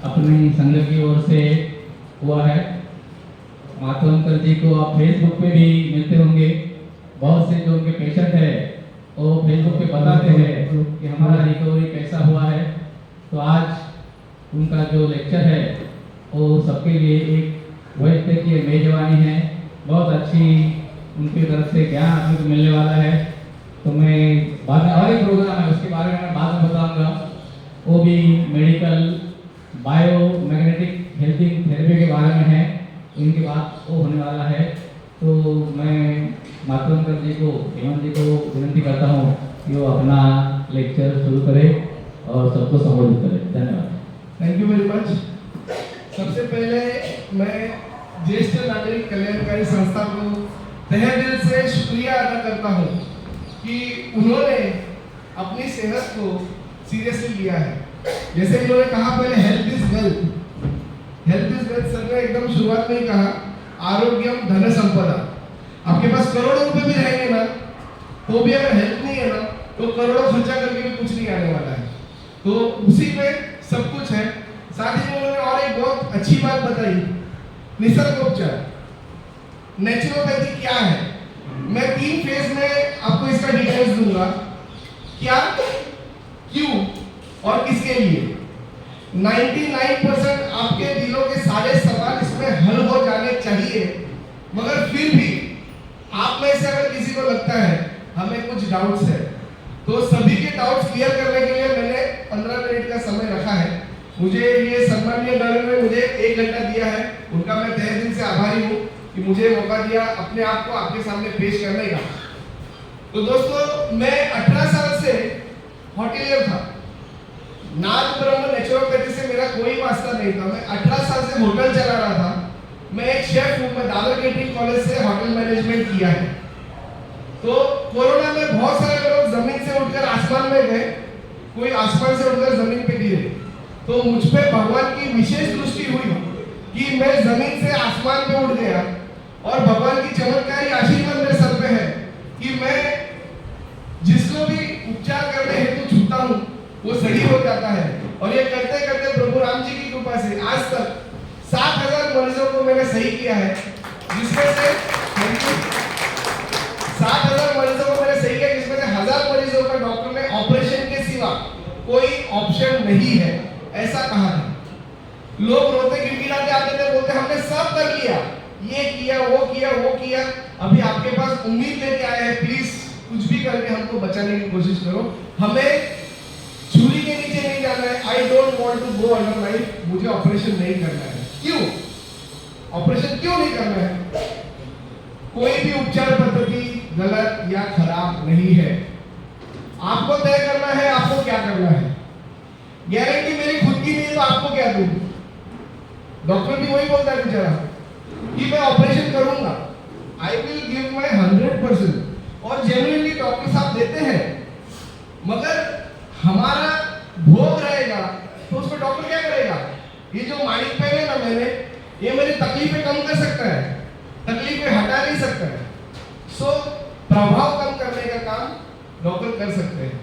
अपनी संघ की ओर से हुआ है। मातवंकर जी को आप फेसबुक पे भी मिलते होंगे। बहुत से जो उनके पेशेंट है वो फेसबुक पे बताते हैं कि हमारा रिकवरी कैसा हुआ है। तो आज उनका जो लेक्चर है वो सबके लिए एक वैज्ञानिक मेजबानी है। बहुत अच्छी उनकी तरफ से ज्ञान आपको मिलने वाला है। तो मैं बाद में और एक प्रोग्राम है उसके बारे में मैं बाद में बताऊंगा। वो भी मेडिकल बायो मैग्नेटिक हेल्थिंग थेरेपी के बारे में है। इनके बाद वो होने वाला है। तो मैं मातवंकर जी को, हेमंत जी को विनती करता हूँ कि वो अपना लेक्चर शुरू करें और सबको संबोधित करें। धन्यवाद। Thank you very much. सबसे पहले मैं ज्येष्ठ नागरिक कल्याणकारी संस्था को तहे दिल से शुक्रिया अदा करता हूँ कि उन्होंने अपनी सेहत को सीरियसली लिया है। जैसे इन्होंने कहा पहले health is wealth, health is wealth sir ने एकदम शुरुआत में ही कहा, आरोग्यम धन संपदा। आपके पास करोड़ों रुपए भी रहेंगे ना तो भी अगर हेल्थ नहीं है ना तो करोड़ों खर्चा करके भी कुछ नहीं आने वाला है। तो उसी पे सब कुछ है। साथ ही में उन्होंने और एक बहुत अच्छी बात बताई, निसर्गोपचार, नेचुरोपैथी क्या है। मैं 3 फेज में आपको इसका डिटेल्स दूंगा, क्या, क्यों और किसके लिए। 99% आपके दिलों के सारे सवाल इसमें हल हो जाने चाहिए, मगर फिर भी आप में से अगर किसी को लगता है हमें कुछ डाउट्स है तो सभी के डाउट्स क्लियर करने के लिए मैंने 15 मिनट का समय रखा है। मुझे ये सम्माननीय दल ने मुझे 1 घंटा दिया है, उनका मैं तहे दिल से आभारी हूँ कि मुझे मौका दिया अपने आप को आपके सामने पेश करने का। तो दोस्तों मैं 18 साल से होटलियर था। नाथ ब्रह्म नेचुरोपैथी से मेरा कोई वास्ता नहीं था। मैं 18 साल से होटल चला रहा था। मैं एक शेफ हूँ। मैं दादर केटरिंग कॉलेज से होटल मैनेजमेंट किया है। तो कोरोना में बहुत सारे लोग जमीन से उठकर आसमान में गए, कोई आसमान से उठकर जमीन पे गिरे। तो मुझ पे भगवान की विशेष दृष्टि हुई कि मैं जमीन से आसमान पे उठ गया और भगवान की चमत्कारी आशीर्वाद मेरे सर पे है कि मैं जिसको भी उपचार करने हेतु छूता हूँ वो सही हो जाता है। और ये करते करते प्रभु राम जी की कृपा से आज तक 7000 मरीजों को मैंने सही किया है, जिसमें से 7000 मरीजों को मैंने सही किया, जिसमें से 1000 मरीजों का डॉक्टर ने ऑपरेशन के सिवा कोई ऑप्शन नहीं है ऐसा कहा था। लोग रोते गिड़गिड़ाते आते थे, बोलते हमने सब कर लिया, ये किया वो किया वो किया। अभी आपके पास उम्मीद लेके आए हैं, प्लीज कुछ भी करके हमको बचाने की कोशिश करो। हमें छुरी के नीचे नहीं जाना है। I don't want to go under life. मुझे ऑपरेशन नहीं करना है। क्यों ऑपरेशन क्यों नहीं करना है? कोई भी उपचार पद्धति गलत या खराब नहीं है। आपको तय करना है आपको क्या करना है। गारंटी मेरी खुद की नहीं तो आपको क्या दूं? डॉक्टर भी वही बोलता है बेचारा कि मैं ऑपरेशन करूंगा, आई विल गिव माय 100%। और जेन्युइनली डॉक्टर साहब देते हैं, मगर हमारा भोग रहेगा तो उसमें डॉक्टर क्या करेगा? ये जो मालिक पहले ना मैंने, ये मेरी तकलीफें कम कर सकता है, तकलीफें हटा नहीं सकता है। सो प्रभाव कम करने का काम डॉक्टर कर सकते हैं,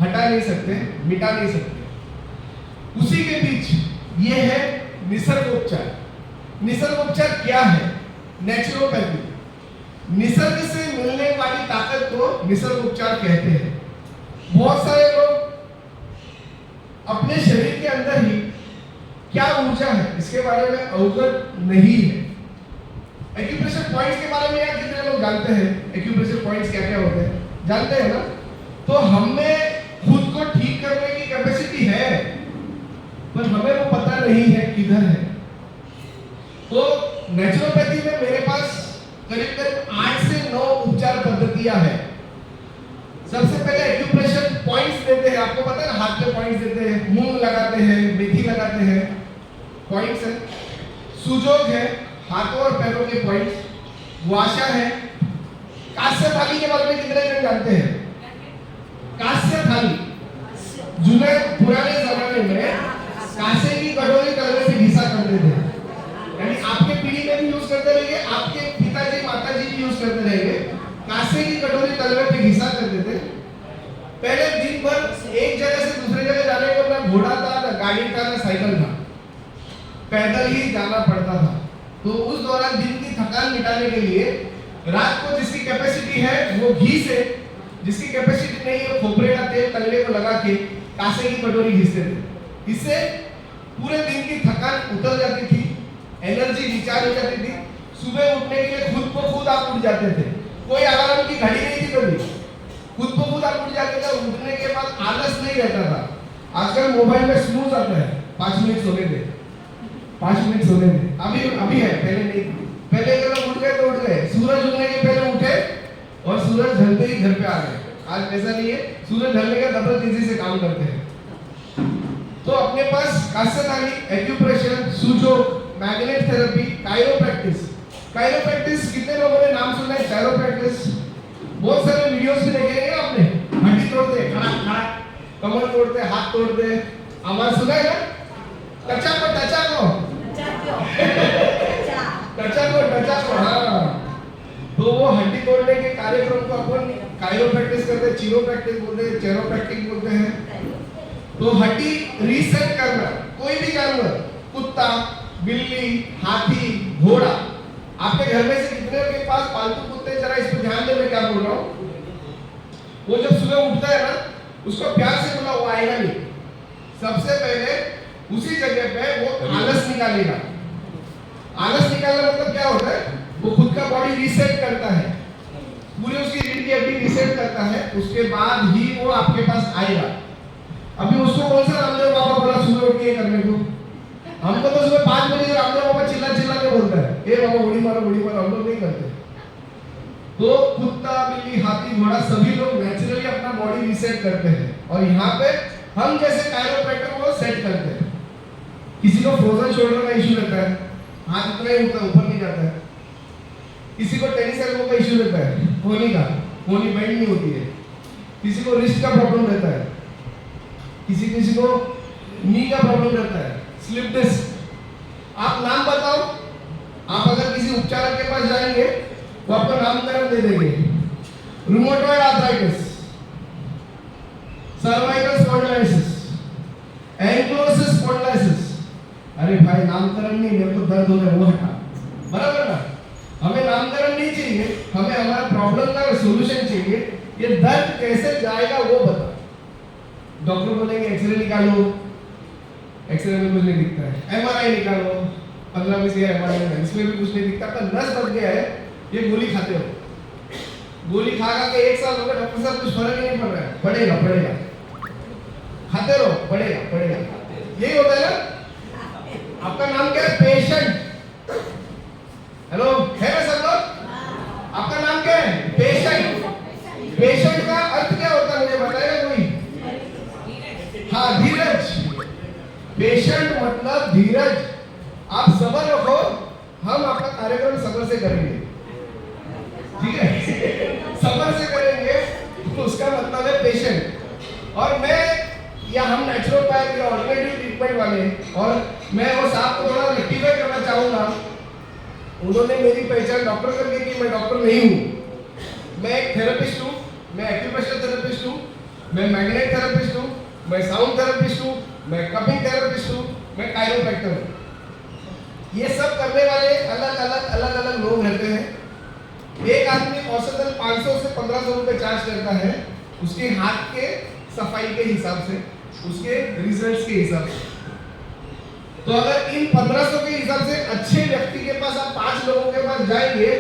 हटा नहीं सकते, मिटा नहीं सकते। उसी के बीच ये है निसर्गोपचार। निसर्गोपचार क्या है? नेचुरोपैथी। निसर्ग से मिलने वाली ताकत को निसर्गोपचार कहते हैं। बहुत सारे लोग अपने शरीर के अंदर ही क्या ऊर्जा है इसके बारे में अवगत नहीं है। एक्यूप्रेशर पॉइंट्स के बारे में यार कितने लोग जानते हैं? एक्यूप्रेशर पॉइंट्स क्या क्या होते हैं जानते हैं ना? तो हमें खुद को ठीक करने की कैपेसिटी है, पर हमें वो पता नहीं है किधर है। तो नेचुरोपैथी में मेरे पास करीब करीब 8 से 9 उपचार पद्धतियां हैं। सबसे पहले एक्यूप्रेशर पॉइंट्स देते हैं। आपको पता है ना, हाथ पे पॉइंट्स देते हैं, मूंग लगाते हैं, मेथी लगाते हैं, पॉइंट्स है। सुजोग है, हाथों और पैरों के पॉइंट्स। वाशा है। कांस्य थाली के बारे में कितने जन जानते हैं? कांस्य थाली पुराने जमाने में कांसे की कटोरी तलवे से घिसा करते थे। यानी आपके पीढ़ी में भी यूज करते रहेंगे, आपके पिताजी माताजी भी यूज करते रहेंगे। कांसे की कटोरी तलवे पे घिसा करते थे। पहले दिन भर एक जगह से दूसरे जगह जाने को ना घोड़ा था, ना गाड़ी था, ना साइकिल था। पैदल ही जाना पड़ता था। तो उस दौरान दिन की थकान मिटाने के लिए रात को जिसकी कैपेसिटी है वो घी से, जिसकी कैपेसिटी नहीं है खोपरे का तेल तगड़े को लगा के कासे की कटोरी घिसते थे। इससे पूरे दिन की थकान उतर जाती थी, एनर्जी रिचार्ज हो जाती थी। सुबह उठने के लिए खुद को खुद आप उठ जाते थे, कोई अलार्म की घड़ी नहीं थी कभी, खुद को खुद आप उठ जाते थे। उठने के बाद आलस नहीं रहता था। आजकल मोबाइल में स्नूज आता है, 5 मिनट सोने दे, 5 मिनट सोने दे। अभी है, पहले नहीं। पहले अगर उठ गए तो उठ गए, सूरज उगने के पहले उठे और सूरज ढलते ही घर पे आ गए। आज ऐसा नहीं है, सूरज ढलने का डबल तेजी से काम करते हैं। तो अपने पास कास्यथाली, एक्यूप्रेशर, सूजो, मैग्नेट थेरेपी, काइरोप्रैक्टिस। काइरोप्रैक्टिस कितने लोगों ने नाम सुना है? काइरोप्रैक्टिस बहुत सारे वीडियोस में देखे हैं आपने। हड्डी तोड़ते हैं, खड़ा खड़ा, कमर तोड़ते हैं, हाथ तोड़ते हैं, आवाज सुना है ना? टचा को हाँ। तो वो हड्डी तोड़ने के कार्यक्रम को अपन काइरोप्रैक्टिस करते हैं, चिरोप्रैक्टिस बोलते हैं, चेरोप्रैक्टिक बोलते हैं। तो हड्डी रीसेट करना, कोई भी जानवर, कुत्ता, बिल्ली, हाथी, घोड़ा, आपके घर में से कितने के पास पालतू कुत्ते? जरा इस पर ध्यान दे, मैं क्या बोल रहा हूँ। वो जब सुबह उठता है ना, उसको प्यार से बुला, वो आएगा नहीं। सबसे पहले उसी जगह पे वो आलस निकालेगा। आलस निकालना मतलब क्या होता है? वो खुद का बॉडी रीसेट करता है, पूरी उसकी रीढ़ की हड्डी रीसेट करता है, उसके बाद ही वो आपके पास आएगा। अभी उसको कौन सा रामदेव बाबा बोला सुबह उठ के करने को? हमको तो सुबह 5 बजे रामदेव बाबा चिल्ला चिल्ला के बोलता है, ए बाबा उड़ी मारो, हम लोग नहीं करते। तो कुत्ता, बिल्ली, हाथी, घोड़ा सभी लोग नेचुरली अपना बॉडी रीसेट करते हैं। और यहाँ पे हम जैसे काइरोप्रैक्टर को सेट करते हैं। किसी को फ्रोजन शोल्डर का इश्यू रहता है, हाथ इतना ही ऊपर नहीं जाता है। किसी को टेनिस एल्बो का इश्यू रहता है, कोहनी बेंड नहीं होती है। किसी को रिस्ट का प्रॉब्लम रहता है, किसी को नी का प्रॉब्लम रहता है, स्लिप डिस्क। आप नाम बताओ, आप अगर किसी उपचारक के पास जाएंगे वो आपको नामकरण दे देंगे। Rheumatoid arthritis, cervical spondylosis, ankylosis spondylosis. अरे भाई नामकरण नहीं, मेरे को दर्द हो रहा है, वो हटा। बराबर ना? हमें नामकरण नहीं चाहिए, हमें हमारा प्रॉब्लम का सॉल्यूशन चाहिए। ये दर्द कैसे जाएगा वो बता। डॉक्टर बोलेंगे एक्सरे निकालो, एक्सरे में कुछ नहीं दिखता है। एमआरआई निकालो, 15-20 का एमआरआई है, इसमें भी कुछ नहीं दिखता। पर नस बच गया है, ये गोली खाते हो, गोली खा के 1 साल हो गया, डॉक्टर साहब कुछ फर्क ही नहीं पड़ रहा है। बढ़ेगा, खाते रहो, बढ़ेगा। यही होता है ना? आपका नाम क्या है? पेशेंट। हेलो, है ना सब लोग? आपका नाम क्या है? पेशेंट। पेशेंट का अर्थ क्या होता है मुझे बताएगा कोई? हाँ, धीरज। पेशेंट मतलब धीरज। आप सब्र रखो, हम आपका कार्यक्रम सब्र से करेंगे, ठीक है? सब्र से करेंगे, तो उसका मतलब है पेशेंट। और मैं या हम नेचुरोपैथ या ऑल्टरनेटिव ट्रीटमेंट वाले, और मैं वो साहब को थोड़ा रेक्टिफाई करना चाहूँगा। उन्होंने मेरी पहचान डॉक्टर करके की, मैं डॉक्टर नहीं हूँ। मैं एक थेरेपिस्ट हूँ, मैं एक्यूप्रेशर थेरेपिस्ट हूँ, मैं मैग्नेट थेरेपिस्ट हूँ, मैं साउंड थेरेपिस्ट हूँ, मैं कपिंग थेरेपिस्ट हूँ, मैं काइरोप्रैक्टर हूँ। ये सब करने वाले अलग अलग लोग रहते हैं। एक आदमी औसतन 500 से 1500 रुपए चार्ज करता है, उसके हाथ के सफाई के हिसाब से, उसके रिजल्ट्स के हिसाब से। तो अगर इन 1500 के हिसाब से अच्छे व्यक्ति के पास आप 5 लोगों के पास जाएंगे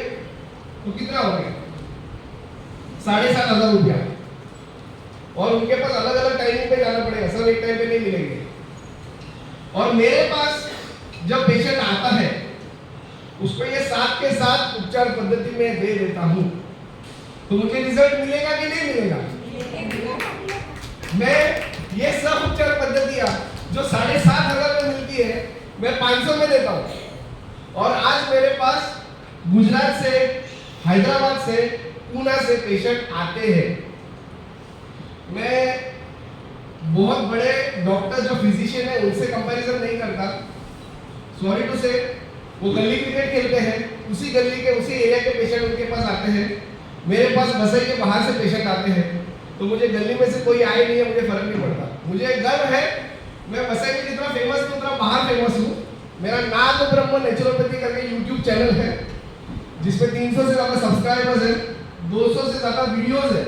तो कितना हो गया? 7,500 रुपया। और उनके पास अलग अलग टाइमिंग पे जाना पड़ेगा, सब एक टाइम पे नहीं मिलेंगे। और मेरे पास जब पेशेंट आता है उसको ये साथ के साथ उपचार पद्धति में दे देता हूँ, तो मुझे रिजल्ट मिलेगा कि नहीं मिलेगा? मैं ये सब उपचार पद्धतियां जो 7,500 में मिलती है, मैं 500 में देता हूँ। और आज मेरे पास गुजरात से, हैदराबाद से, पूना से पेशेंट आते हैं। मैं बहुत बड़े डॉक्टर जो फिजिशियन है उनसे कंपैरिजन नहीं करता, सॉरी टू से। वो गली क्रिकेट खेलते हैं, उसी गली के उसी एरिया के पेशेंट उनके पास आते हैं। मेरे पास बसई के बाहर से पेशेंट आते हैं, तो मुझे गली में से कोई आए नहीं है, मुझे फर्क नहीं पड़ता। मुझे गर्व है, मैं बसई में जितना फेमस हूँ उतना बाहर फेमस हूँ। मेरा नाग ब्रह्म नेचुरोपैथी करके यूट्यूब चैनल है जिसपे 300 से ज्यादा सब्सक्राइबर्स है, 200 से ज्यादा वीडियोस है।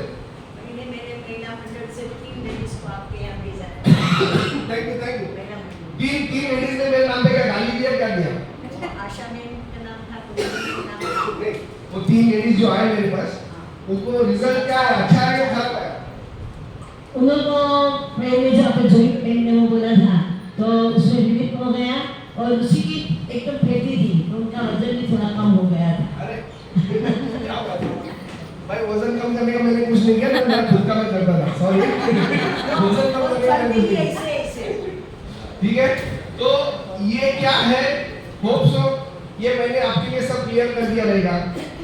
मैंने मेरे महिला मंडल से 3 लेडीज को आपके यहाँ भेजा है। थैंक यू महिला मंडल। तीन लेडीज ने मेरे नाम पे क्या गाली दिया, क्या दिया? आशा मैम का नाम था, पूनम का नाम था। वो 3 लेडीज जो आए मेरे पास, उनको रिजल्ट क्या है, अच्छा है या खराब है? उन लोगों को पहले जो आपने जॉइंट पेन में वो बोला था तो उसमें रिलीफ हो गया और उसी की एकदम फैटी थी तो उनका वजन भी थोड़ा कम हो गया था। अरे क्या बात है भाई, वजन कम करने का मैंने कुछ नहीं किया, मैं खुद का मैं करता था, सॉरी। वजन कम करने का मैंने कुछ नहीं किया। ऐसे ठीक है, तो ये क्या है, होप सो ये मैंने आपके लिए सब क्लियर कर दिया रहेगा।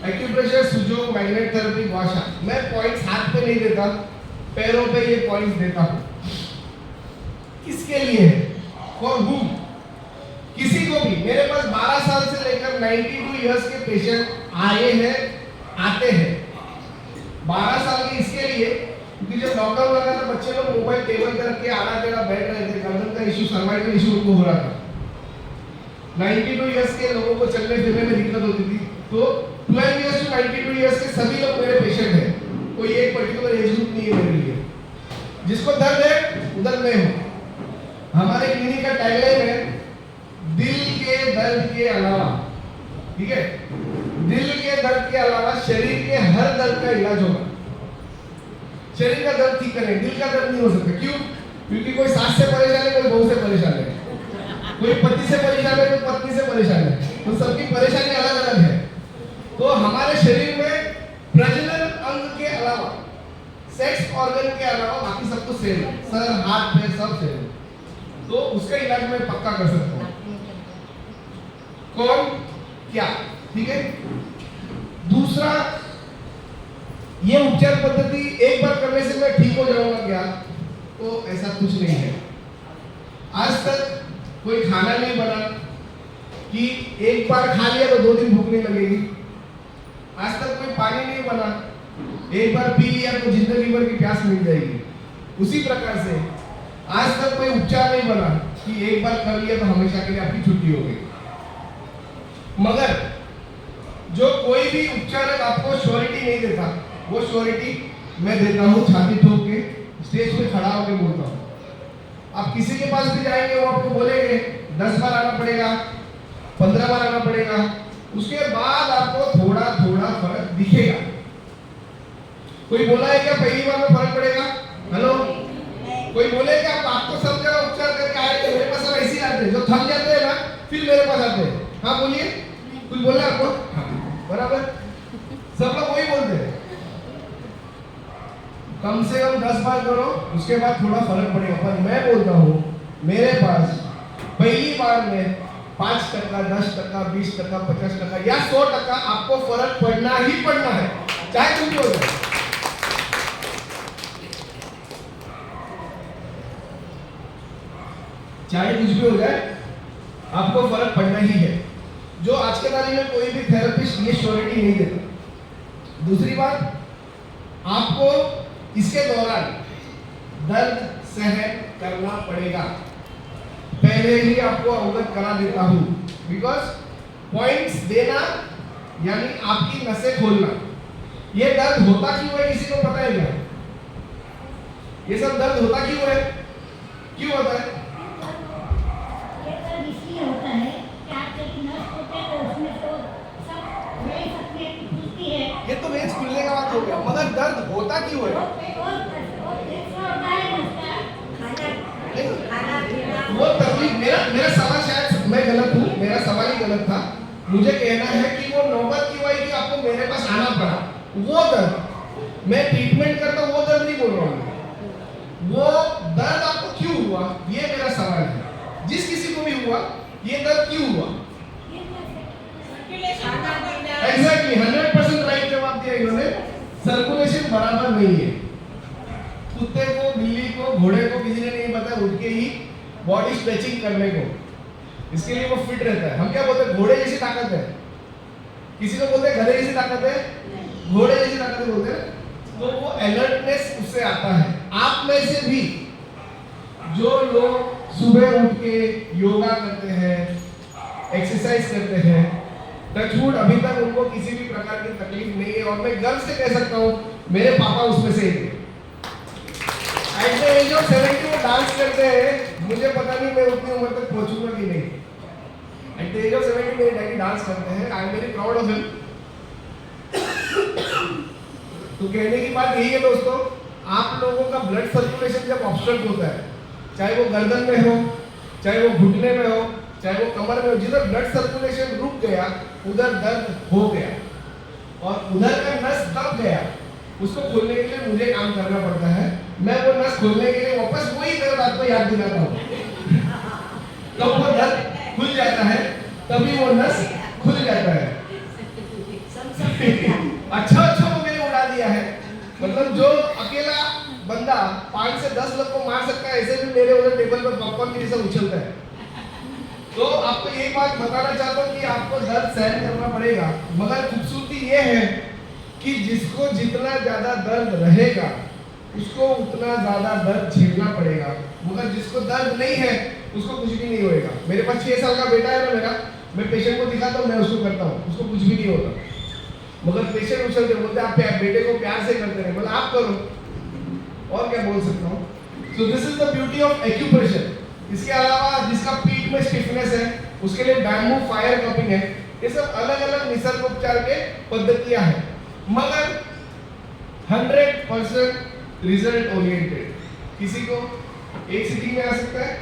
एक्यूप्रेशर, सुजोग, मैग्नेट थेरेपी, वाशा, मैं पॉइंट्स हाथ पे नहीं देता, पैरों पे ये पॉइंट्स देता हूँ। किसके लिए है? For whom? किसी को भी। मेरे पास 12 साल से लेकर 92 इयर्स के पेशेंट आए हैं, आते हैं। 12 साल के इसके लिए क्योंकि जब लॉकडाउन लगा था बच्चे लोग मोबाइल टेबल पे रख के आड़ा टेढ़ा बैठ रहे थे, गर्दन का इशू, सर्वाइकल इशू उनको हो रहा था। 92 इयर्स के लोगों को चलने फिरने में दिक्कत होती थी, तो 12 इयर्स टू 92 इयर्स के सभी लोग मेरे पेशेंट हैं। कोई एक पर्टिकुलर एज ग्रुप नहीं है मेरे लिए। जिसको दर्द है उधर मैं हूँ। हमारे क्लिनिक का टैगलाइन है दिल के दर्द के अलावा, ठीक है, दिल के दर्द के अलावा शरीर के हर दर्द का इलाज होगा। शरीर का दर्द ठीक करें, दिल का दर्द नहीं हो सकता। क्यों? क्योंकि कोई सास से परेशान है, कोई बहू से परेशान है, कोई पति से परेशान है, कोई पत्नी से परेशान है, तो सबकी परेशानी अलग अलग है। तो हमारे शरीर में प्रजनन अंग के अलावा, सेक्स ऑर्गन के अलावा बाकी सब तो सेम है, सर हाथ पैर सब सेम है, तो उसका इलाज मैं पक्का कर सकता हूँ। कौन क्या, ठीक है। दूसरा, ये उपचार पद्धति एक बार करने से मैं ठीक हो जाऊंगा क्या? तो ऐसा कुछ नहीं है। आज तक कोई खाना नहीं बना कि एक बार खा लिया तो 2 दिन भूख नहीं लगेगी। आज तक कोई पानी नहीं बना, एक बार पी लिया तो जिंदगी भर की प्यास मिट जाएगी। उसी प्रकार से आज तक कोई उपचार नहीं बना कि एक बार कर लिया तो हमेशा के लिए आपकी छुट्टी हो गई। मगर जो कोई भी उपचारक आपको श्योरिटी नहीं देता, वो श्योरिटी मैं देता हूँ, छाती ठोक के स्टेज पे खड़ा होकर बोलता हूँ। आप किसी के पास भी जाएंगे वो आपको बोलेंगे 10 बार आना पड़ेगा, 15 बार आना पड़ेगा, उसके बाद आपको थोड़ा थोड़ा फर्क दिखेगा। कोई बोला है क्या पहली बार में फर्क पड़ेगा? हेलो, कोई बोले क्या आपको सब जगह उपचार करके आए थे, मेरे पास सब ऐसे आते हैं, जो थक जाते हैं ना फिर मेरे पास आते हैं। हाँ बोलिए, कुछ बोला आपको? हाँ, बराबर, सब लोग वही बोलते हैं। कम से कम 10 बार करो, उसके बाद थोड़ा फर्क पड़ेगा। पर मैं बोलता हूँ मेरे पास पहली बार में 5%, 10%, 20%, 50% या 100% आपको फर्क पड़ना ही पड़ना है, चाहे कुछ भी हो जाए। चाहे कुछ भी हो जाए, आपको फर्क पड़ना ही है। जो आज के तारीख में कोई भी थेरेपिस्ट ये श्योरिटी नहीं देता। दूसरी बात, आपको इसके दौरान दर्द सहन करना पड़ेगा, पहले ही आपको अवगत करा देता हूं। बिकॉज पॉइंट्स देना यानी आपकी नसें खोलना। ये दर्द होता क्यों है, किसी को पता है क्या? ये सब दर्द होता क्यों है? क्यों होता है? ये दर्द इसलिए होता है कि आपके एक नस होते हैं तो उसमें तो सब वेन्स अपने आप खुलती है। ये तो वेन्स खुलने का बात हो गया, मगर दर्द होता क्यों है? वो तकलीफ, मेरा सवाल शायद मैं गलत हूँ, मेरा सवाल ही गलत था। मुझे कहना है कि वो नौबत क्यों आई कि आपको मेरे पास आना पड़ा, वो दर्द मैं ट्रीटमेंट करता हूँ, वो दर्द नहीं बोल रहा हूँ। वो दर्द आपको क्यों हुआ, ये मेरा सवाल है। जिस किसी को भी हुआ, ये दर्द क्यों हुआ? एग्जैक्टली 100% राइट जवाब दिया इन्होंने। सर्कुलेशन बराबर नहीं है। कुत्ते को, बिल्ली को, घोड़े को किसी ने नहीं बताया उठ के ही बॉडी स्ट्रेचिंग करने को, इसके लिए वो फिट रहता है। हम क्या बोलते हैं, घोड़े जैसी ताकत है। किसी को बोलते हैं गधे जैसी ताकत है, घोड़े जैसी ताकत है बोलते हैं, तो वो अलर्टनेस उससे आता है। आप में से भी जो लोग सुबह उठ के योगा करते हैं, एक्सरसाइज करते हैं, टचवुड अभी तक उनको किसी भी प्रकार की तकलीफ नहीं है, और मैं गर्व से कह सकता हूँ मेरे पापा उसमें से एक थे। एट द एज ऑफ 70 वो डांस करते हैं, मुझे पता नहीं मैं उतनी उम्र तक पहुंचूंगा कि नहीं। एट द एज ऑफ 70 मेरे डैडी डांस करते हैं, I am very proud of him. तो कहने की बात यही है दोस्तों, आप लोगों का ब्लड सर्कुलेशन जब ऑब्स्ट्रक्ट होता है, चाहे वो गर्दन में हो, चाहे वो घुटने में हो, चाहे वो कमर में हो, जिधर ब्लड सर्कुलेशन रुक गया उधर दर्द हो गया, और उधर का नस दब गया, उसको खोलने के लिए मुझे काम करना पड़ता है। मैं वो नस खोलने के लिए वापस वही दर्द आपको याद दिलाता हूँ। तब वो दर्द खुल जाता है, तभी वो नस खुल जाता है। अच्छा वो मैंने उड़ा दिया है, मतलब जो अकेला बंदा 5 से 10 लोग को मार सकता है, ऐसे भी मेरे उधर टेबल पर पॉपकॉर्न की जैसा उछलता है। तो आपको यही बात बताना चाहता हूँ कि आपको दर्द सहन करना पड़ेगा, मगर खूबसूरती ये है कि जिसको जितना ज्यादा दर्द रहेगा उसको उतना ज्यादा दर्द झेलना पड़ेगा, मगर जिसको दर्द नहीं है उसको कुछ भी नहीं होएगा। मेरे पास 6 साल का बेटा है ना मेरा, मैं पेशेंट को दिखाता हूँ, मैं उसको करता हूँ, उसको कुछ भी नहीं होता, मगर पेशेंट उछलते बोलते आप बेटे को प्यार से करते रहे, बोला आप करो, और क्या बोल सकता हूँ। So this is the beauty of acupressure. इसके अलावा जिसका पीठ में स्टिफनेस है उसके लिए बैम्बू फायर कपिंग है। ये सब अलग अलग निसर्गोपचार के पद्धतियां हैं, मगर 100% रिजल्ट ओरिएंटेड। किसी को एक सिटिंग में आ सकता है,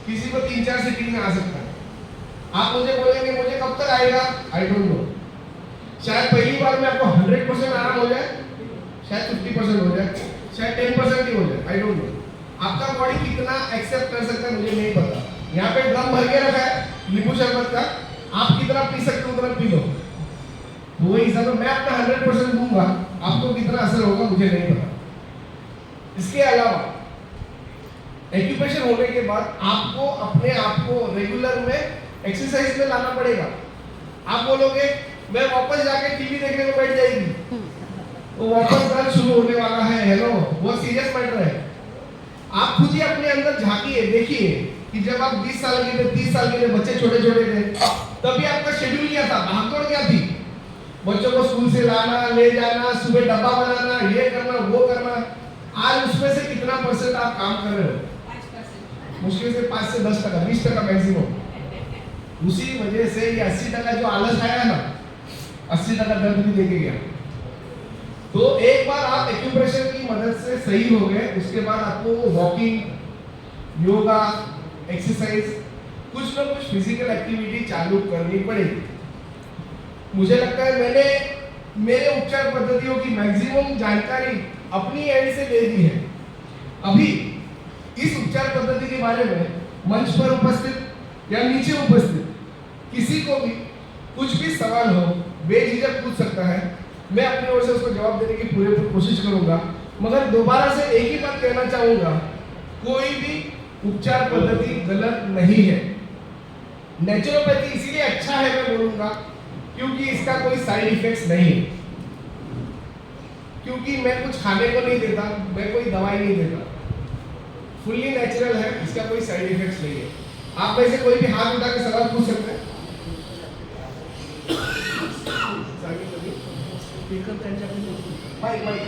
किसी को 3-4 सिटिंग में आ सकता है। आप मुझे बोलेंगे मुझे कब तक आएगा, आई डोंट नो। शायद पहली बार में आपको 100% आराम हो जाए, शायद 50% हो जाए, शायद 10% ही हो जाए, आई डोंट नो। आपका बॉडी कितना एक्सेप्ट कर सकता है मुझे नहीं पता। यहाँ पे ड्रम भर के रखा है नींबू शरबत का, आप कितना पी सकते हो उतना पी लो, तो वही हिसाब से मैं अपना 100% दूंगा, आपको कितना असर होगा मुझे नहीं पता। इसके अलावा एक्यूप्रेशर होने के बाद आपको अपने आप को रेगुलर में एक्सरसाइज में लाना पड़ेगा। आप बोलोगे मैं वापस जाके टीवी देखने को बैठ जाएगी, तो वापस दर्द शुरू होने वाला है। हेलो, बहुत सीरियस मैटर है। आप खुद ही अपने अंदर झांकिए, देखिए कि जब आप 20 साल के थे, 30 साल के थे, बच्चे छोटे छोटे थे, तभी आपका शेड्यूल क्या था, भागदौड़ क्या थी, बच्चों को स्कूल से लाना, ले जाना, सुबह डब्बा बनाना, ये करना वो करना। आज उसमें से कितना % आप काम कर रहे हो? 5%। मुश्किल से 5 से 10%, 20% मैक्सिमम। उसी वजह से ये 80% जो आलस आया ना, 80% दर्द भी देके गया। तो एक बार आप एक्यूप्रेशर की मदद से सही हो गए, उसके बाद आपको वॉकिंग, योगा, एक्सरसाइज, कुछ ना कुछ फिजिकल एक्टिविटी चालू करनी पड़ेगी। मुझे लगता है मैंने मेरे उपचार पद्धतियों की मैक्सिमम जानकारी अपनी एंड से दे दी है। अभी इस उपचार पद्धति के बारे में मंच पर उपस्थित या नीचे उपस्थित किसी को भी कुछ भी सवाल हो बेझिझक पूछ सकता है। मैं अपनी ओर से उसको जवाब देने की पूरी कोशिश करूंगा, मगर दोबारा से एक ही बात कहना चाहूंगा, कोई भी उपचार पद्धति गलत नहीं है। नेचुरोपैथी इसीलिए अच्छा है मैं बोलूंगा क्योंकि इसका कोई साइड इफेक्ट्स नहीं है, क्योंकि मैं कुछ खाने को नहीं देता, मैं कोई दवाई नहीं देता, फुल्ली नेचुरल है, इसका कोई साइड इफेक्ट्स नहीं है। आप में से कोई भी हाथ उठा के सवाल पूछ सकते हैं। माइक